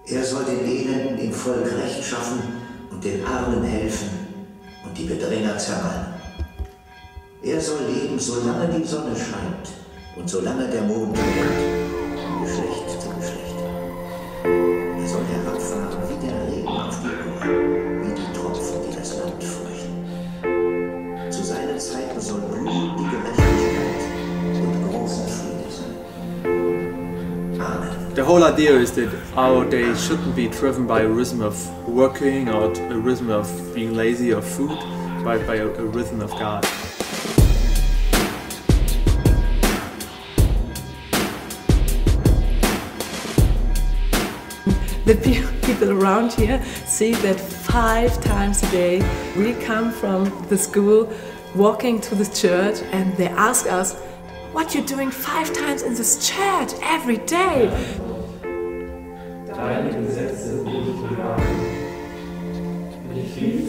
Er soll den Elenden im Volk Recht schaffen und den Armen helfen und die Bedränger zermalmen. Er soll leben, solange die Sonne scheint und solange der Mond brennt, von Geschlecht zu Geschlecht. Er soll herabfahren wie der Regen auf die Erde, wie die Tropfen, die das Land feuchten. Zu seinen Zeiten soll blühen die Gerechtigkeit und großer Friede sein. Amen. The whole idea is that our day shouldn't be driven by a rhythm of working or a rhythm of being lazy or food, but by a rhythm of God. The people around here see that 5 times a day we come from the school walking to the church and they ask us, what you're doing 5 times in this church every day?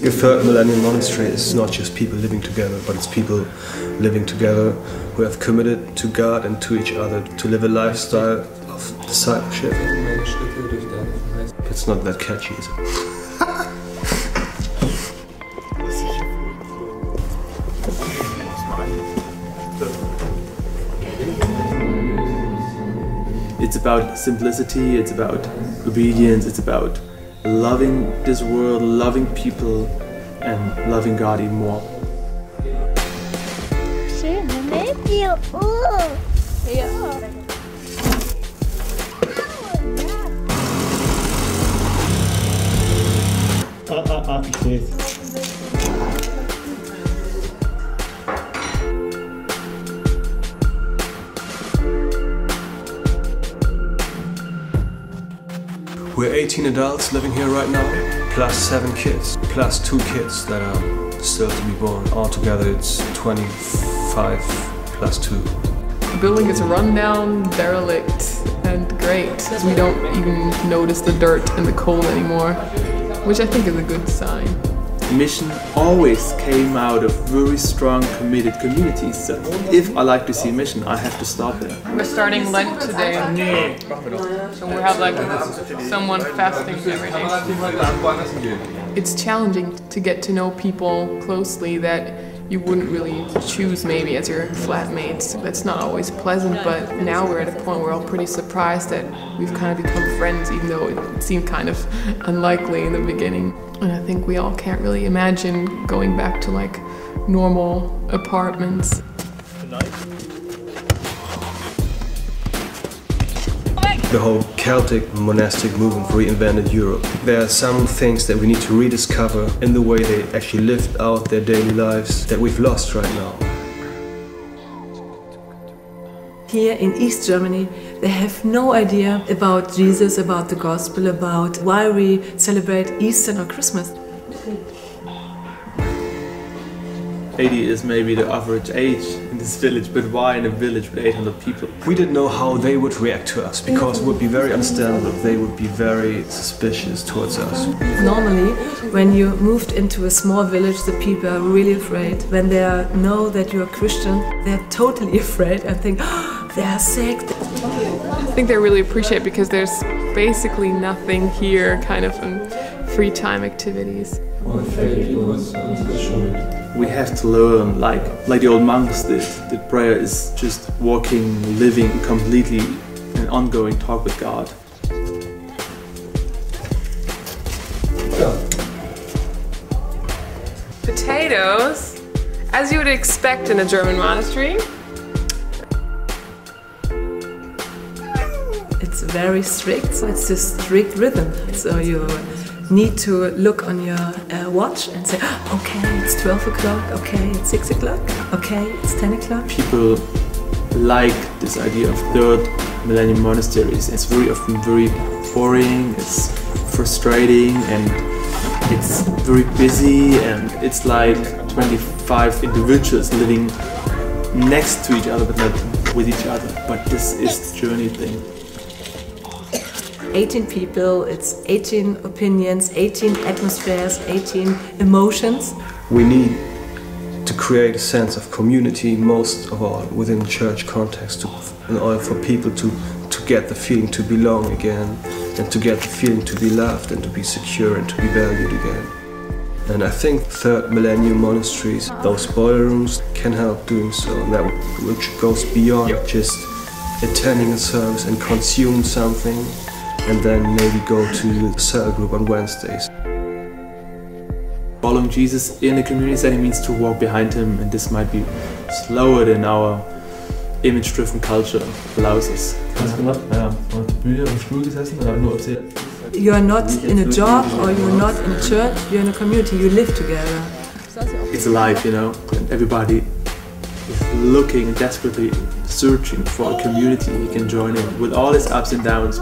The third millennium monastery is not just people living together, but it's people living together who have committed to God and to each other to live a lifestyle of discipleship. It's not that catchy, is it? It's about simplicity, it's about obedience, it's about loving this world, loving people and loving God even more. Schöne Mädchen! Oh! Ja! Ich sehe es. We're 18 adults living here right now, plus 7 kids, plus 2 kids that are still to be born. Altogether it's 25 plus 2. The building is rundown, derelict, and great. We don't even notice the dirt and the cold anymore, which I think is a good sign. Mission always came out of very strong, committed communities. So if I like to see mission, I have to start there. We're starting Lent today, so we have like someone fasting every day. It's challenging to get to know people closely that you wouldn't really choose maybe as your flatmates. That's not always pleasant, but now we're at a point where we're all pretty surprised that we've kind of become friends, even though it seemed kind of unlikely in the beginning. And I think we all can't really imagine going back to like normal apartments. The whole Celtic monastic movement reinvented Europe. There are some things that we need to rediscover in the way they actually lived out their daily lives that we've lost right now. Here in East Germany, they have no idea about Jesus, about the gospel, about why we celebrate Easter or Christmas. 80 is maybe the average age in this village, but why in a village with 800 people? We didn't know how they would react to us, because it would be very understandable. They would be very suspicious towards us. Normally, when you moved into a small village, the people are really afraid. When they know that you're a Christian, they're totally afraid and think, oh, they are sick. I think they really appreciate it because there's basically nothing here kind of in free time activities. We have to learn, like the old monks did, that prayer is just walking, living completely an ongoing talk with God. Potatoes, as you would expect in a German monastery. It's very strict, so it's a strict rhythm. So you need to look on your watch and say, okay, it's 12 o'clock, okay, it's 6 o'clock, okay, it's 10 o'clock. People like this idea of third millennium monasteries. It's very often very boring, it's frustrating, and it's very busy, and it's like 25 individuals living next to each other but not with each other. But this is the journey thing. 18 people, it's 18 opinions, 18 atmospheres, 18 emotions. We need to create a sense of community, most of all within church context, in order for people to get the feeling to belong again. and to get the feeling to be loved and to be secure and to be valued again. And I think third millennium monasteries, those boiler rooms, can help doing so, and that which goes beyond just attending a service and consume something and then maybe go to the cell group on Wednesdays. Following Jesus in a community setting means to walk behind him, and this might be slower than our image-driven culture allows us. You're not in a job or you're not in a church, you're in a community, you live together. It's alive, you know, and everybody is looking and desperately searching for a community he can join in with all its ups and downs.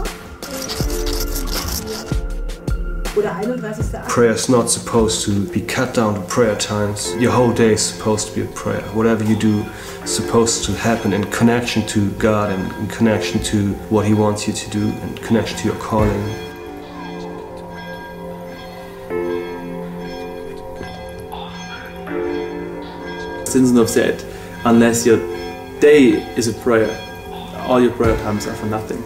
Prayer is not supposed to be cut down to prayer times. Your whole day is supposed to be a prayer. Whatever you do is supposed to happen in connection to God and in connection to what He wants you to do and connection to your calling. Ramsdorf said, unless your day is a prayer, all your prayer times are for nothing.